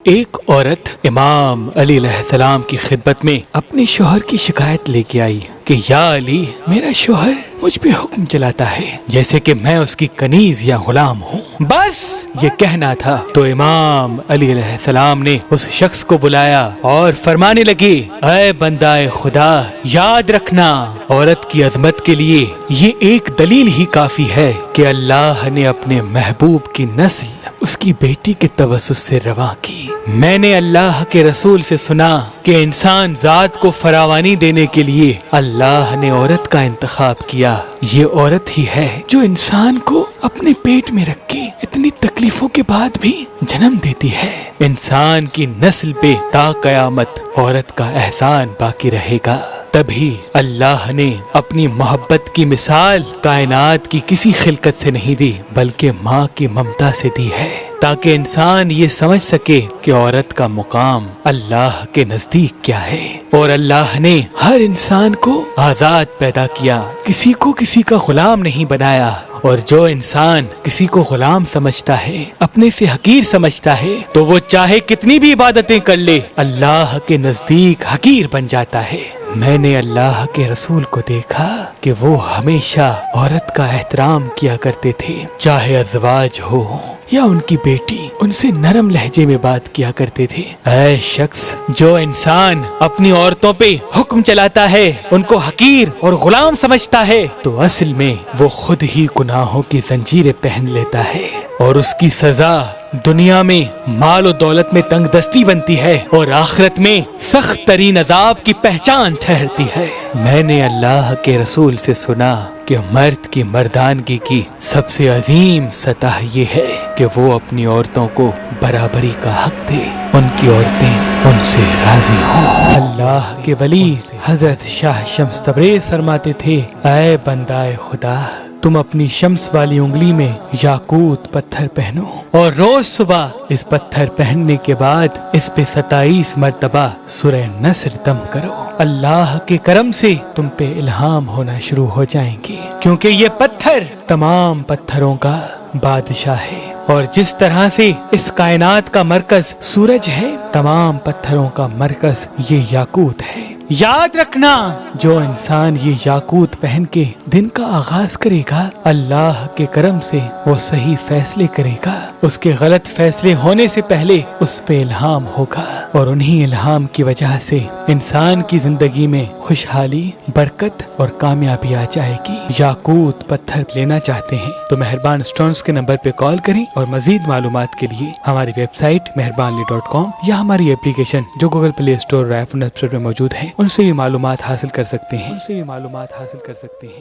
ایک عورت امام علی علیہ السلام کی خدمت میں اپنے شوہر کی شکایت لے کے آئی کہ یا علی، میرا شوہر مجھ پہ حکم چلاتا ہے جیسے کہ میں اس کی کنیز یا غلام ہوں، بس یہ کہنا تھا۔ تو امام علی علیہ السلام نے اس شخص کو بلایا اور فرمانے لگے، اے بندہ خدا، یاد رکھنا عورت کی عظمت کے لیے یہ ایک دلیل ہی کافی ہے کہ اللہ نے اپنے محبوب کی نسل اس کی بیٹی کے توسط سے رواں کی۔ میں نے اللہ کے رسول سے سنا کہ انسان ذات کو فراوانی دینے کے لیے اللہ نے عورت کا انتخاب کیا۔ یہ عورت ہی ہے جو انسان کو اپنے پیٹ میں رکھ کے اتنی تکلیفوں کے بعد بھی جنم دیتی ہے۔ انسان کی نسل پہ تا قیامت عورت کا احسان باقی رہے گا۔ تبھی اللہ نے اپنی محبت کی مثال کائنات کی کسی خلقت سے نہیں دی بلکہ ماں کی ممتا سے دی ہے، تاکہ انسان یہ سمجھ سکے کہ عورت کا مقام اللہ کے نزدیک کیا ہے۔ اور اللہ نے ہر انسان کو آزاد پیدا کیا، کسی کو کسی کا غلام نہیں بنایا۔ اور جو انسان کسی کو غلام سمجھتا ہے، اپنے سے حقیر سمجھتا ہے، تو وہ چاہے کتنی بھی عبادتیں کر لے، اللہ کے نزدیک حقیر بن جاتا ہے۔ میں نے اللہ کے رسول کو دیکھا کہ وہ ہمیشہ عورت کا احترام کیا کرتے تھے، چاہے ازواج ہو یا ان کی بیٹی، ان سے نرم لہجے میں بات کیا کرتے تھے۔ اے شخص، جو انسان اپنی عورتوں پہ حکم چلاتا ہے، ان کو حقیر اور غلام سمجھتا ہے، تو اصل میں وہ خود ہی گناہوں کی زنجیریں پہن لیتا ہے، اور اس کی سزا دنیا میں مال و دولت میں تنگ دستی بنتی ہے اور آخرت میں سخت ترین عذاب کی پہچان ٹھہرتی ہے۔ میں نے اللہ کے رسول سے سنا کہ مرد کی مردانگی کی سب سے عظیم سطح یہ ہے کہ وہ اپنی عورتوں کو برابری کا حق دے، ان کی عورتیں ان سے راضی ہوں۔ اللہ کے ولی حضرت شاہ شمس تبریز فرماتے تھے، اے بندہ خدا، تم اپنی شمس والی انگلی میں یاقوت پتھر پہنو اور روز صبح اس پتھر پہننے کے بعد اس پہ 27 مرتبہ سورہ نصر دم کرو۔ اللہ کے کرم سے تم پہ الہام ہونا شروع ہو جائیں گے، کیونکہ یہ پتھر تمام پتھروں کا بادشاہ ہے، اور جس طرح سے اس کائنات کا مرکز سورج ہے، تمام پتھروں کا مرکز یہ یاقوت ہے۔ یاد رکھنا، جو انسان یہ یاقوت پہن کے دن کا آغاز کرے گا، اللہ کے کرم سے وہ صحیح فیصلے کرے گا، اس کے غلط فیصلے ہونے سے پہلے اس پہ الہام ہوگا، اور انہی الہام کی وجہ سے انسان کی زندگی میں خوشحالی، برکت اور کامیابی آ جائے گی۔ یاقوت پتھر لینا چاہتے ہیں تو مہربان اسٹونز کے نمبر پہ کال کریں، اور مزید معلومات کے لیے ہماری ویب سائٹ مہربانلی.com یا ہماری اپلیکیشن جو گوگل پلے اسٹور اور آئی فون ایپ اسٹور میں موجود ہے، ان سے بھی معلومات حاصل کر سکتے ہیں۔